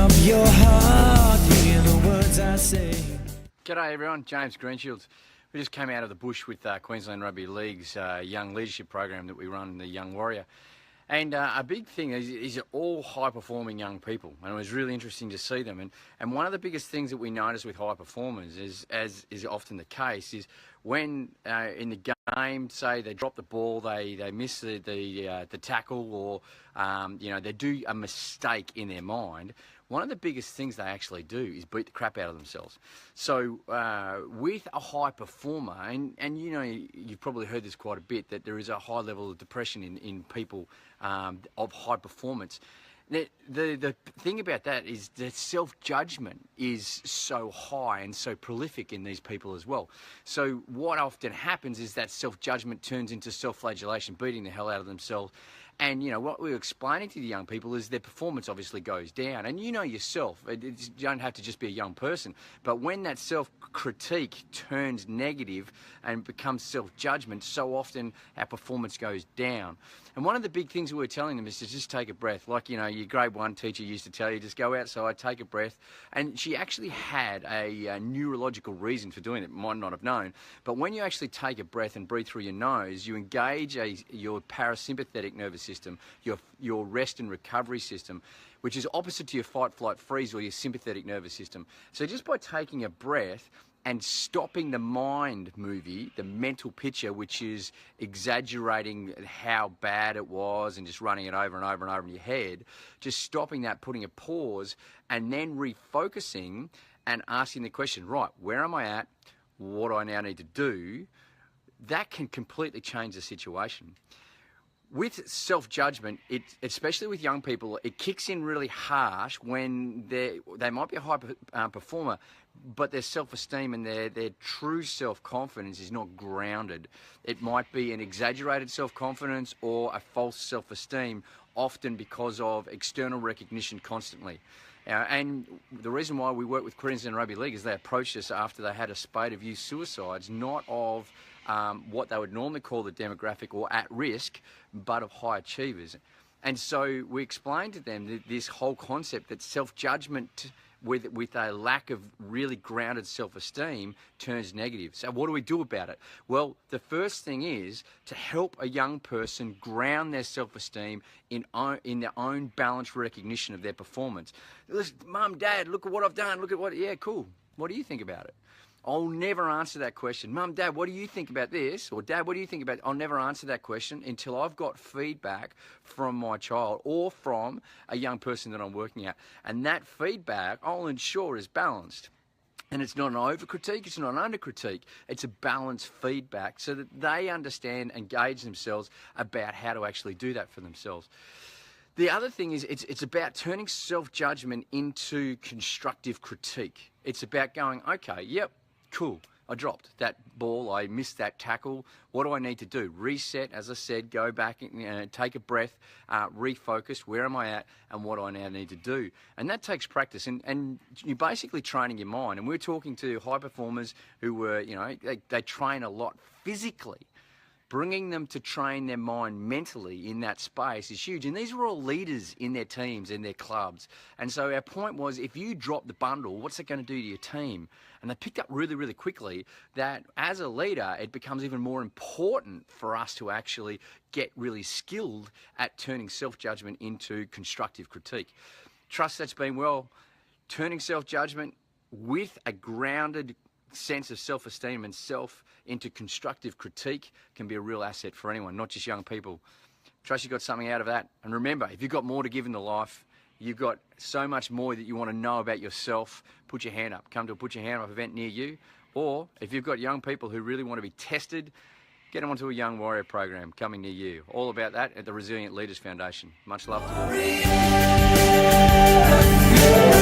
up your heart, hear the words I say. G'day everyone, James Greenshields. We just came out of the bush with Queensland Rugby League's young leadership program that we run, the Young Warrior. And a big thing is all high-performing young people, and it was really interesting to see them. And one of the biggest things that we notice with high performers is, as is often the case, is when in the game, say they drop the ball, they miss the tackle, or they do a mistake in their mind. One of the biggest things they actually do is beat the crap out of themselves. So with a high performer, and you've probably heard this quite a bit, that there is a high level of depression in people of high performance. Now, the thing about that is that self-judgment is so high and so prolific in these people as well. So what often happens is that self-judgment turns into self-flagellation, beating the hell out of themselves. And, what we're explaining to the young people is their performance obviously goes down. And you know yourself, you don't have to just be a young person, but when that self-critique turns negative and becomes self-judgment, so often our performance goes down. And one of the big things we're telling them is to just take a breath. Like, your grade 1 teacher used to tell you, just go outside, take a breath. And she actually had a neurological reason for doing it, might not have known. But when you actually take a breath and breathe through your nose, you engage your parasympathetic nervous system, your rest and recovery system, which is opposite to your fight, flight, freeze, or your sympathetic nervous system. So just by taking a breath and stopping the mind movie, the mental picture, which is exaggerating how bad it was and just running it over and over and over in your head, just stopping that, putting a pause, and then refocusing and asking the question, right, where am I at? What do I now need to do? That can completely change the situation. With self-judgment, especially with young people, it kicks in really harsh when they might be a high performer, but their self-esteem and their true self-confidence is not grounded. It might be an exaggerated self-confidence or a false self-esteem, often because of external recognition constantly. And the reason why we work with Queensland Rugby League is they approached us after they had a spate of youth suicides, not of what they would normally call the demographic or at risk, but of high achievers. And so we explained to them this whole concept that self-judgment with a lack of really grounded self-esteem turns negative. So what do we do about it? Well, the first thing is to help a young person ground their self-esteem in their own balanced recognition of their performance. Listen, Mum, Dad, look at what I've done. Look at what, yeah, cool. What do you think about it? I'll never answer that question. Mum, Dad, what do you think about this? Or Dad, what do you think about... I'll never answer that question until I've got feedback from my child or from a young person that I'm working at. And that feedback, I'll ensure, is balanced. And it's not an over-critique, it's not an under-critique. It's a balanced feedback so that they understand and gauge themselves about how to actually do that for themselves. The other thing is it's about turning self-judgment into constructive critique. It's about going, okay, yep, cool, I dropped that ball, I missed that tackle. What do I need to do? Reset, as I said, go back, take a breath, refocus, where am I at, and what do I now need to do? And that takes practice, and you're basically training your mind. And we're talking to high performers who were, they train a lot physically. Bringing them to train their mind mentally in that space is huge. And these were all leaders in their teams, in their clubs. And so our point was, if you drop the bundle, what's it going to do to your team? And they picked up really, really quickly that as a leader, it becomes even more important for us to actually get really skilled at turning self-judgment into constructive critique. Trust that's been well. Turning self-judgment with a grounded sense of self-esteem and self into constructive critique can be a real asset for anyone, not just young people. Trust you got something out of that. And remember, if you've got more to give in the life, you've got so much more that you want to know about yourself, put your hand up. Come to a Put Your Hand Up event near you. Or if you've got young people who really want to be tested, get them onto a Young Warrior program coming near you. All about that at the Resilient Leaders Foundation. Much love to all.